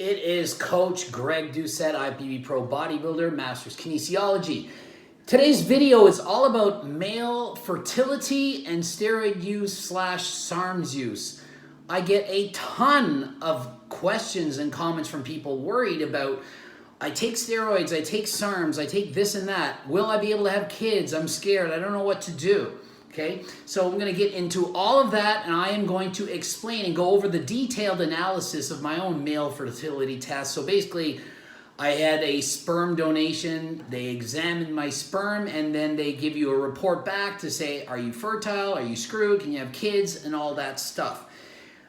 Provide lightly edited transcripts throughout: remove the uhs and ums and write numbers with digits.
It is Coach Greg Doucette, IFBB Pro Bodybuilder, Master's Kinesiology. Today's video is all about male fertility and steroid use / SARMs use. I get a ton of questions and comments from people worried about, I take steroids, I take SARMs, I take this and that. Will I be able to have kids? I'm scared. I don't know what to do. Okay, so I'm going to get into all of that, and I am going to explain and go over the detailed analysis of my own male fertility test. So basically, I had a sperm donation. They examined my sperm, and then they give you a report back to say, are you fertile? Are you screwed? Can you have kids? And all that stuff.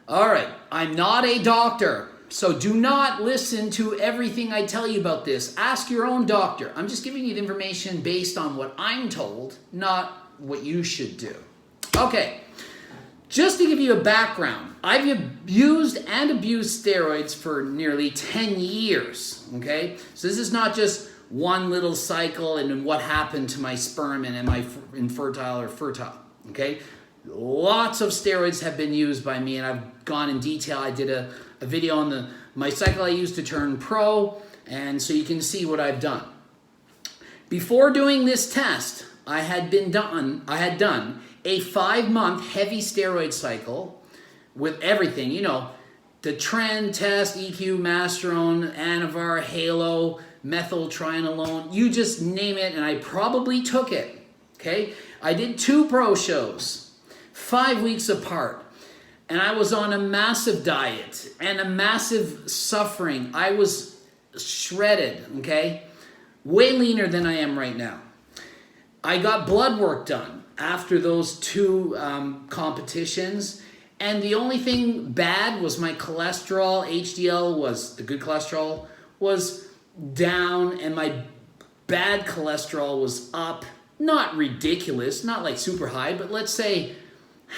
All right, I'm not a doctor, so do not listen to everything I tell you about this. Ask your own doctor. I'm just giving you the information based on what I'm told, not what you should do. Okay, just to give you a background, I've used and abused steroids for nearly 10 years, okay? So this is not just one little cycle and then what happened to my sperm and am I infertile or fertile, okay? Lots of steroids have been used by me, and I've gone in detail. I did a video on my cycle I used to turn pro, and so you can see what I've done. Before doing this test, I had done a 5-month heavy steroid cycle with everything, you know, the trend test, EQ, Masterone, Anavar, Halo, methyltrinolone, you just name it, and I probably took it, okay? I did 2 pro shows, 5 weeks apart, and I was on a massive diet and a massive suffering. I was shredded, okay? Way leaner than I am right now. I got blood work done after those 2 competitions, and the only thing bad was my cholesterol, HDL was, the good cholesterol, was down, and my bad cholesterol was up. Not ridiculous, not like super high, but let's say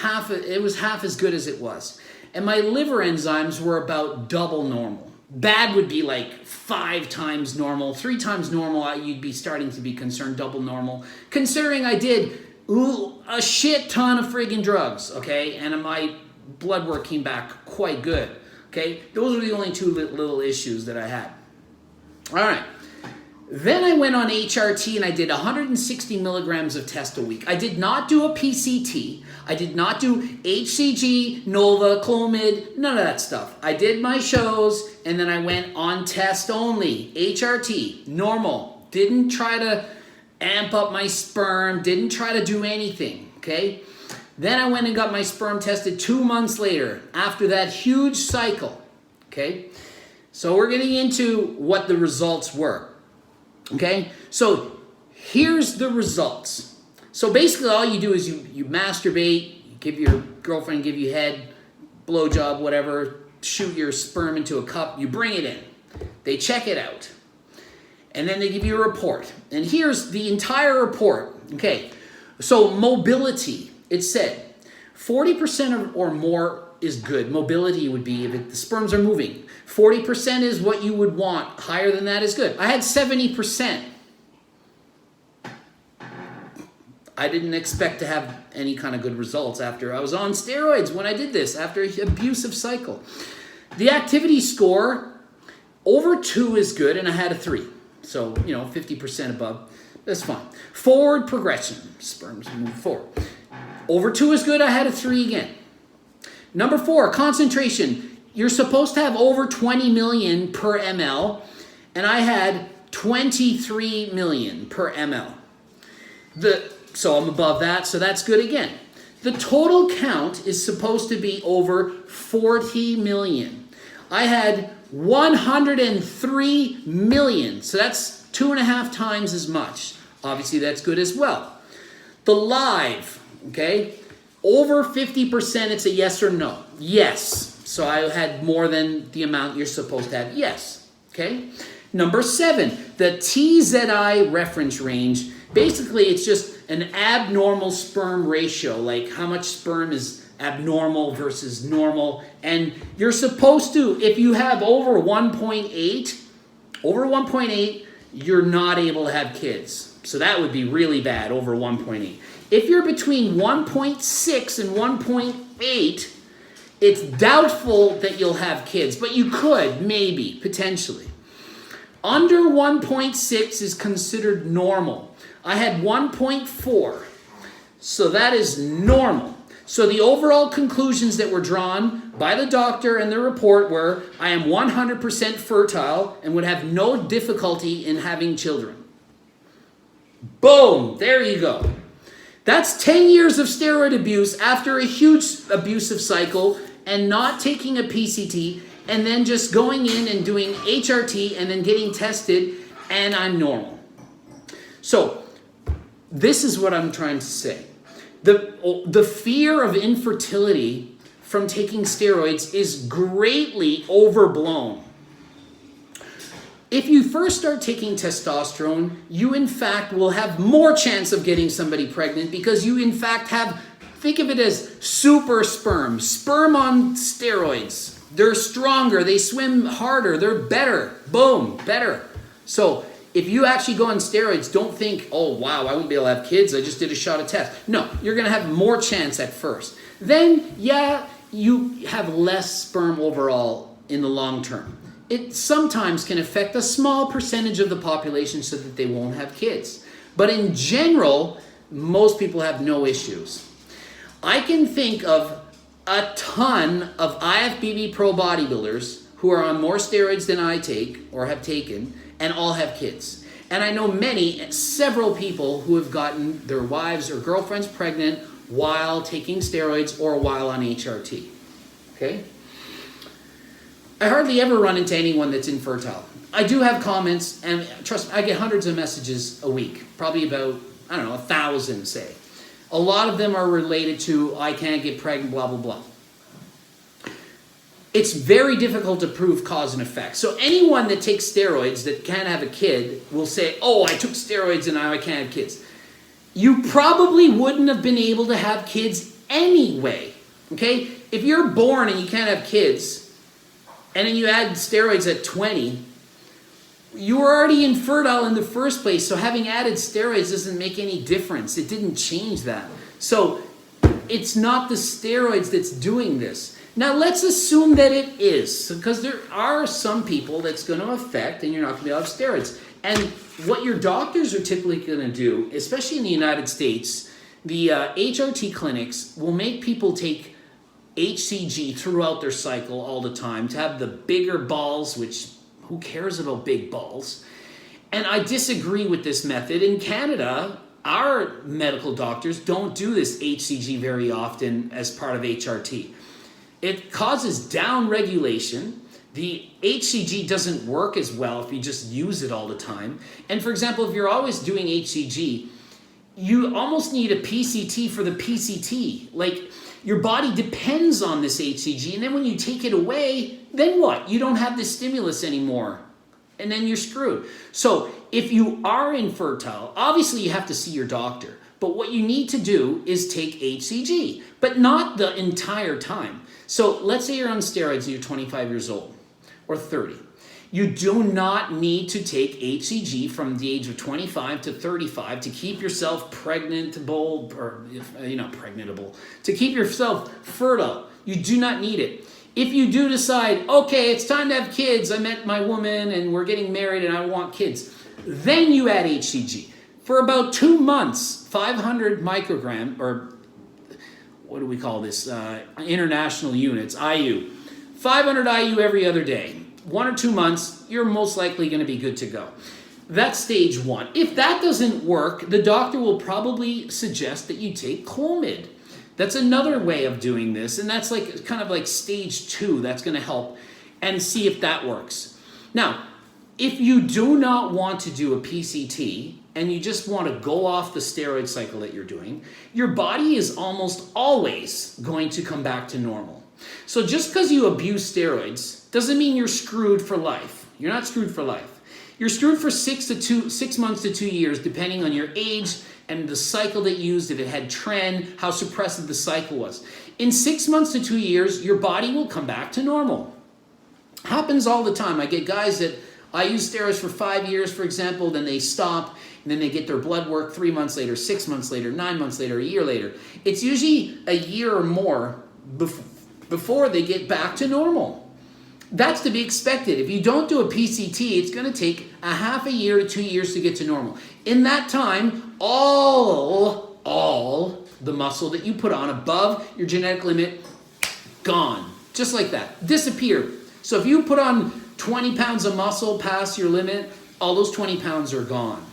it was half as good as it was. And my liver enzymes were about double normal. Bad would be like 5 times normal, 3 times normal, you'd be starting to be concerned, double normal. Considering I did a shit ton of friggin' drugs, okay? And my blood work came back quite good, okay? Those were the only 2 little issues that I had. All right. Then I went on HRT and I did 160 milligrams of test a week. I did not do a PCT. I did not do HCG, Nova, Clomid, none of that stuff. I did my shows and then I went on test only. HRT, normal. Didn't try to amp up my sperm. Didn't try to do anything, okay? Then I went and got my sperm tested 2 months later after that huge cycle, okay? So we're getting into what the results were. Okay, so here's the results. So basically all you do is you masturbate, you give your girlfriend, give you head, blowjob, whatever, shoot your sperm into a cup, you bring it in. They check it out. And then they give you a report. And here's the entire report. Okay, so mobility, it said 40% or more is good. Mobility would be if the sperms are moving. 40% is what you would want. Higher than that is good. I had 70%. I didn't expect to have any kind of good results after I was on steroids when I did this, after an abusive cycle. The activity score, over 2 is good, and I had a 3. So, you know, 50% above, that's fine. Forward progression, sperms move forward. Over 2 is good, I had a 3 again. Number 4, concentration. You're supposed to have over 20 million per ml, and I had 23 million per ml. So I'm above that, so that's good again. The total count is supposed to be over 40 million. I had 103 million, so that's 2.5 times as much. Obviously, that's good as well. The live, okay, over 50%, it's a yes or no. Yes. So I had more than the amount you're supposed to have. Yes. Okay. Number 7, the TZI reference range. Basically, it's just an abnormal sperm ratio, like how much sperm is abnormal versus normal. And you're supposed to, if you have over 1.8, you're not able to have kids. So that would be really bad, over 1.8. If you're between 1.6 and 1.8, It's doubtful that you'll have kids, but you could, maybe, potentially. Under 1.6 is considered normal. I had 1.4, so that is normal. So the overall conclusions that were drawn by the doctor and the report were, I am 100% fertile and would have no difficulty in having children. Boom, there you go. That's 10 years of steroid abuse after a huge abusive cycle and not taking a PCT and then just going in and doing HRT and then getting tested, and I'm normal. So this is what I'm trying to say. The fear of infertility from taking steroids is greatly overblown. If you first start taking testosterone, you in fact will have more chance of getting somebody pregnant because you in fact have, think of it as super sperm on steroids. They're stronger, they swim harder, they're better, boom, better. So if you actually go on steroids, don't think, oh wow, I won't be able to have kids, I just did a shot of test. No, you're gonna have more chance at first. Then, yeah, you have less sperm overall in the long term. It sometimes can affect a small percentage of the population so that they won't have kids. But in general, most people have no issues. I can think of a ton of IFBB pro bodybuilders who are on more steroids than I take or have taken and all have kids. And I know several people who have gotten their wives or girlfriends pregnant while taking steroids or while on HRT. Okay? I hardly ever run into anyone that's infertile. I do have comments, and trust me, I get hundreds of messages a week, probably about, 1,000, say. A lot of them are related to, I can't get pregnant, blah, blah, blah. It's very difficult to prove cause and effect. So anyone that takes steroids that can't have a kid will say, oh, I took steroids and now I can't have kids. You probably wouldn't have been able to have kids anyway, okay? If you're born and you can't have kids, and then you add steroids at 20, you were already infertile in the first place, so having added steroids doesn't make any difference. It didn't change that. So it's not the steroids that's doing this. Now let's assume that it is, because there are some people that's going to affect and you're not going to be able to have steroids. And what your doctors are typically going to do, especially in the United States, the HRT clinics will make people take HCG throughout their cycle all the time to have the bigger balls, which who cares about big balls? And I disagree with this method. In Canada, our medical doctors don't do this HCG very often as part of HRT. It causes down regulation. The HCG doesn't work as well if you just use it all the time. And for example, if you're always doing HCG, you almost need a PCT for the PCT. Like, your body depends on this HCG, and then when you take it away, then what? You don't have the stimulus anymore, and then you're screwed. So if you are infertile, obviously you have to see your doctor, but what you need to do is take HCG, but not the entire time. So let's say you're on steroids and you're 25 years old, or 30. You do not need to take HCG from the age of 25 to 35 to keep yourself pregnantable, or pregnantable, to keep yourself fertile. You do not need it. If you do decide, okay, it's time to have kids, I met my woman and we're getting married and I want kids, then you add HCG. For about 2 months, 500 microgram, or what do we call this? International units, IU. 500 IU every other day. 1 or 2 months, you're most likely going to be good to go. That's stage 1. If that doesn't work, the doctor will probably suggest that you take Clomid. That's another way of doing this, and that's like kind of like stage 2. That's going to help, and see if that works. Now, if you do not want to do a PCT and you just want to go off the steroid cycle that you're doing, your body is almost always going to come back to normal. So just because you abuse steroids doesn't mean you're screwed for life. You're not screwed for life. You're screwed for 6 months to 2 years, depending on your age and the cycle that you used, if it had trend, how suppressive the cycle was. In 6 months to 2 years, your body will come back to normal. Happens all the time. I get guys that I use steroids for 5 years, for example, then they stop, and then they get their blood work 3 months later, 6 months later, 9 months later, a year later. It's usually a year or more before they get back to normal. That's to be expected. If you don't do a PCT, it's going to take a half a year to 2 years to get to normal. In that time, all the muscle that you put on above your genetic limit, gone. Just like that. Disappeared. So if you put on 20 pounds of muscle past your limit, all those 20 pounds are gone.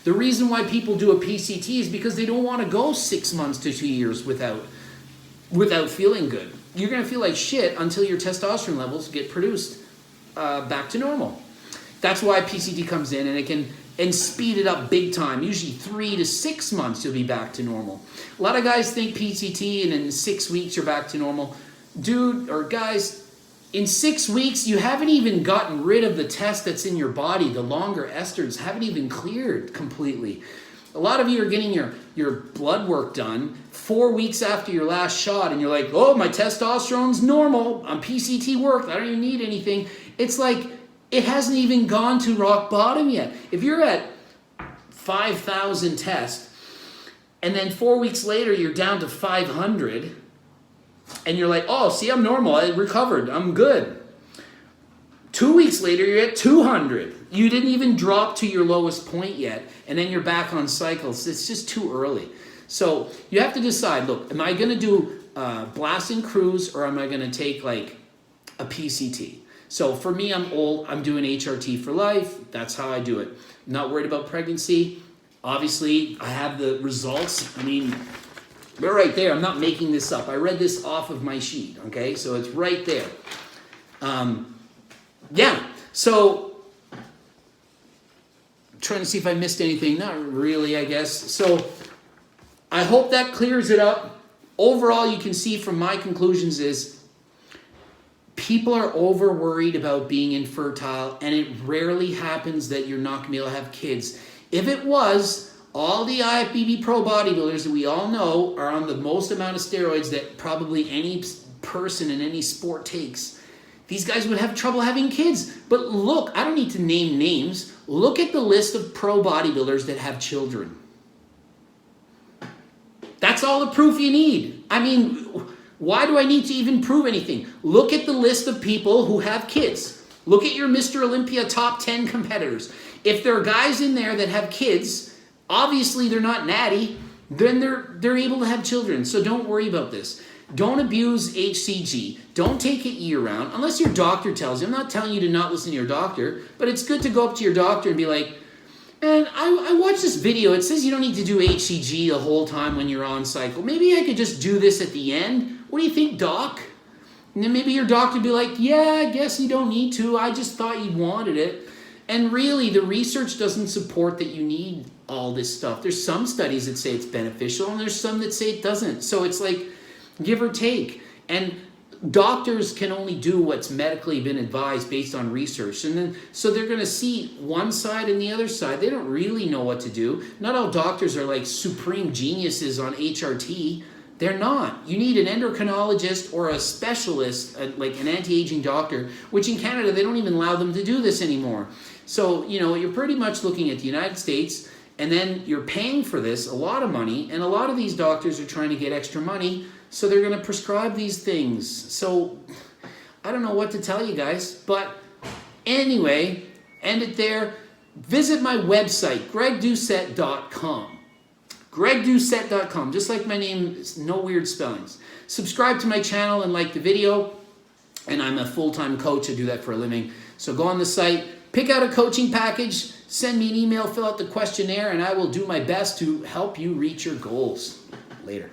The reason why people do a PCT is because they don't want to go 6 months to 2 years without feeling good. You're going to feel like shit until your testosterone levels get produced back to normal. That's why PCT comes in, and it can speed it up big time. Usually 3 to 6 months you'll be back to normal. A lot of guys think PCT and in 6 weeks you're back to normal. Dude, or guys, in 6 weeks you haven't even gotten rid of the test that's in your body. The longer esters haven't even cleared completely. A lot of you are getting your blood work done 4 weeks after your last shot, and you're like, oh, my testosterone's normal. I'm PCT worked. I don't even need anything. It's like it hasn't even gone to rock bottom yet. If you're at 5,000 tests, and then 4 weeks later you're down to 500, and you're like, oh, see, I'm normal. I recovered. I'm good. 2 weeks later, you're at 200. You didn't even drop to your lowest point yet, and then you're back on cycles. It's just too early. So you have to decide, look, am I going to do blast and cruise, or am I going to take like a PCT? So for me, I'm old. I'm doing HRT for life. That's how I do it. I'm not worried about pregnancy. Obviously, I have the results. I mean, they're right there. I'm not making this up. I read this off of my sheet, okay? So it's right there. Yeah, so trying to see if I missed anything. Not really, I guess. So I hope that clears it up. Overall, you can see from my conclusions is people are over worried about being infertile, and it rarely happens that you're not going to be able to have kids. If it was, all the IFBB pro bodybuilders that we all know are on the most amount of steroids that probably any person in any sport takes. These guys would have trouble having kids. But look, I don't need to name names. Look at the list of pro bodybuilders that have children. That's all the proof you need. I mean, why do I need to even prove anything? Look at the list of people who have kids. Look at your Mr. Olympia top 10 competitors. If there are guys in there that have kids, obviously they're not natty, then they're able to have children. So don't worry about this. Don't abuse HCG. Don't take it year-round, unless your doctor tells you. I'm not telling you to not listen to your doctor, but it's good to go up to your doctor and be like, man, I watched this video. It says you don't need to do HCG the whole time when you're on cycle. Maybe I could just do this at the end. What do you think, doc? And then maybe your doctor would be like, yeah, I guess you don't need to. I just thought you wanted it. And really, the research doesn't support that you need all this stuff. There's some studies that say it's beneficial, and there's some that say it doesn't. So it's like, give or take. And doctors can only do what's medically been advised based on research. And then, so they're going to see one side and the other side. They don't really know what to do. Not all doctors are like supreme geniuses on HRT. They're not. You need an endocrinologist or a specialist, like an anti-aging doctor, which in Canada, they don't even allow them to do this anymore. So, you know, you're pretty much looking at the United States, and then you're paying for this a lot of money, and a lot of these doctors are trying to get extra money. So they're going to prescribe these things. So I don't know what to tell you guys. But anyway, end it there. Visit my website, gregdoucette.com. gregdoucette.com. Just like my name, no weird spellings. Subscribe to my channel and like the video. And I'm a full-time coach. I do that for a living. So go on the site, pick out a coaching package, send me an email, fill out the questionnaire, and I will do my best to help you reach your goals. Later.